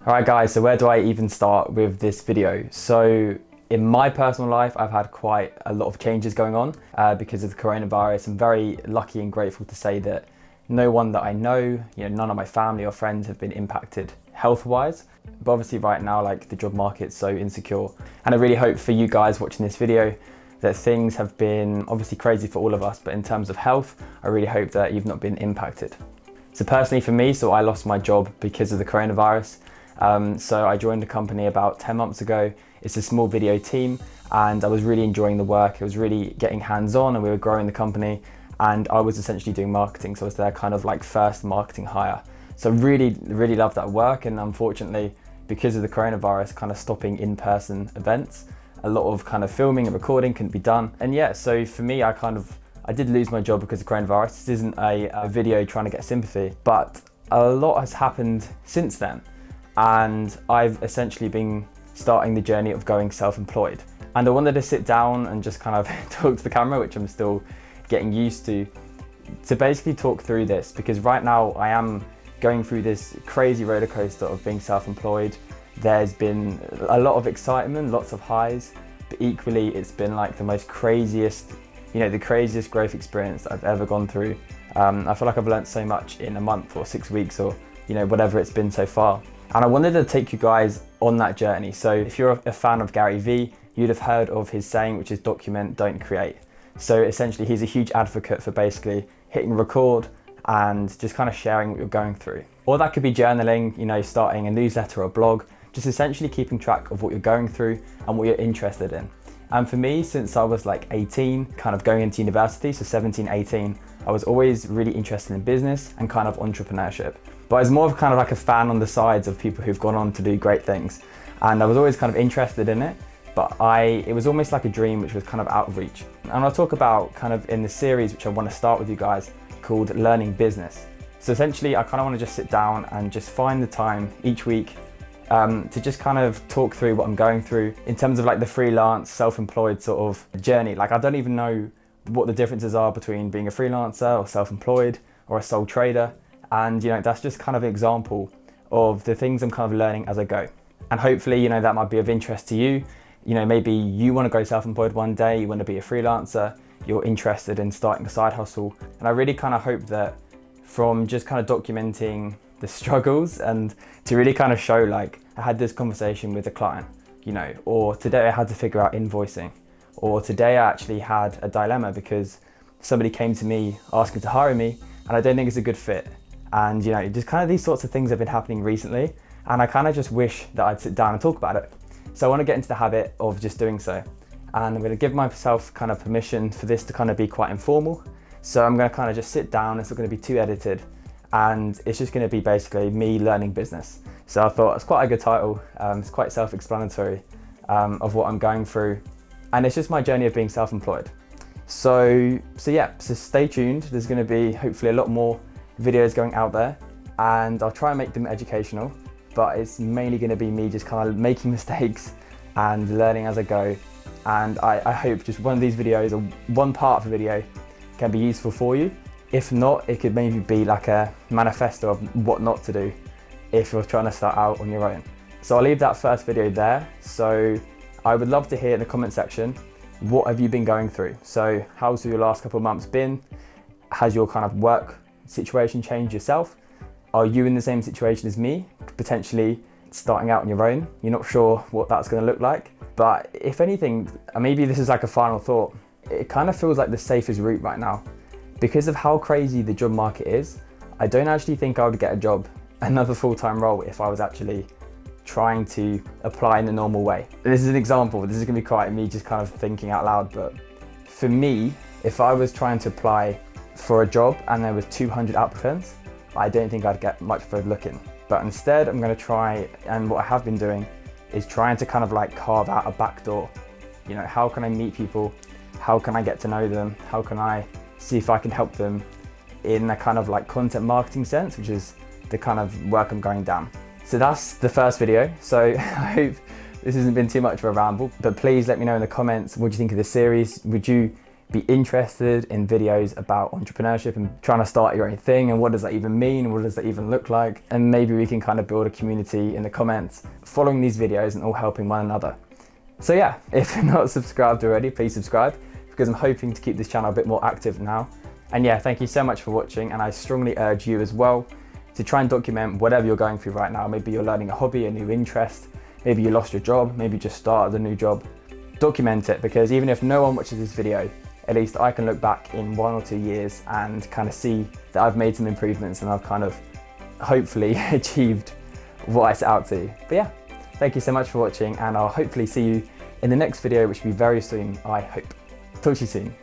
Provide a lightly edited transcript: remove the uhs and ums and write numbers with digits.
Alright guys, so where do I even start with this video? So in my personal life, I've had quite a lot of changes going on because of the coronavirus. I'm very lucky and grateful to say that no one that I know, none of my family or friends have been impacted health-wise. But obviously right now, like the job market's so insecure. And I really hope for you guys watching this video that things have been obviously crazy for all of us, but in terms of health, I really hope that you've not been impacted. So personally for me, I lost my job because of the coronavirus. So I joined a company about 10 months ago. It's a small video team and I was really enjoying the work. It was really getting hands-on and we were growing the company and I was essentially doing marketing. So I was their kind of like first marketing hire. So really loved that work, and unfortunately, because of the coronavirus kind of stopping in-person events, a lot of kind of filming and recording couldn't be done. And yeah, so for me, I did lose my job because of coronavirus. This isn't a video trying to get sympathy, but a lot has happened since then. And I've essentially been starting the journey of going self-employed. And I wanted to sit down and just kind of talk to the camera, which I'm still getting used to basically talk through this, because right now I am going through this crazy roller coaster of being self-employed. There's been a lot of excitement, lots of highs, but equally it's been like the most craziest, the craziest growth experience that I've ever gone through. I feel like I've learned so much in a month or 6 weeks or whatever it's been so far. And I wanted to take you guys on that journey. So if you're a fan of Gary Vee, you'd have heard of his saying, which is document, don't create. So essentially he's a huge advocate for basically hitting record and just kind of sharing what you're going through. Or that could be journaling, starting a newsletter or blog, just essentially keeping track of what you're going through and what you're interested in. And for me, since I was like 18, kind of going into university, so 17, 18, I was always really interested in business and kind of entrepreneurship. But I was more of kind of like a fan on the sides of people who've gone on to do great things. And I was always kind of interested in it, but it was almost like a dream which was kind of out of reach. And I'll talk about kind of in the series, which I want to start with you guys, called Learning Business. So essentially, I kind of want to just sit down and just find the time each week to just kind of talk through what I'm going through in terms of like the freelance, self-employed sort of journey. Like I don't even know what the differences are between being a freelancer or self-employed or a sole trader. And that's just kind of an example of the things I'm kind of learning as I go. And hopefully, that might be of interest to you. Maybe you want to go self-employed one day, you want to be a freelancer, you're interested in starting a side hustle. And I really kind of hope that from just kind of documenting the struggles and to really kind of show, like, I had this conversation with a client, or today I had to figure out invoicing, or today I actually had a dilemma because somebody came to me asking to hire me and I don't think it's a good fit. And just kind of these sorts of things have been happening recently, and I kind of just wish that I'd sit down and talk about it. So I want to get into the habit of just doing so. And I'm going to give myself kind of permission for this to kind of be quite informal. So I'm going to kind of just sit down, it's not going to be too edited, and it's just going to be basically me learning business. So I thought it's quite a good title, it's quite self-explanatory of what I'm going through. And it's just my journey of being self-employed. So stay tuned. There's going to be hopefully a lot more videos going out there, and I'll try and make them educational, but it's mainly going to be me just kind of making mistakes and learning as I go. And I hope just one of these videos or one part of the video can be useful for you. If not, it could maybe be like a manifesto of what not to do if you're trying to start out on your own. So I'll leave that first video there. So I would love to hear in the comment section, what have you been going through? So how's your last couple of months been? Has your kind of work situation changed yourself? Are you in the same situation as me, potentially starting out on your own? You're not sure what that's going to look like, but if anything, maybe this is like a final thought, it kind of feels like the safest route right now. Because of how crazy the job market is, I don't actually think I would get a job, another full-time role, if I was actually trying to apply in the normal way. This is an example, this is going to be quite me just kind of thinking out loud, but for me, if I was trying to apply for a job and there was 200 applicants, I don't think I'd get much further looking. But instead, I'm going to try, and what I have been doing is trying to kind of like carve out a back door. How can I meet people? How can I get to know them? How can I see if I can help them in a kind of like content marketing sense, which is the kind of work I'm going down. So that's the first video. So I hope this hasn't been too much of a ramble, but please let me know in the comments, what do you think of this series? Would you be interested in videos about entrepreneurship and trying to start your own thing, and what does that even mean, what does that even look like, and maybe we can kind of build a community in the comments following these videos and all helping one another. So yeah, if you're not subscribed already, please subscribe, because I'm hoping to keep this channel a bit more active now. And yeah, thank you so much for watching, and I strongly urge you as well to try and document whatever you're going through right now. Maybe you're learning a hobby, a new interest, maybe you lost your job, maybe you just started a new job. Document it, because even if no one watches this video, at least I can look back in 1 or 2 years and kind of see that I've made some improvements and I've kind of hopefully achieved what I set out to. But yeah, thank you so much for watching, and I'll hopefully see you in the next video, which will be very soon, I hope. Talk to you soon.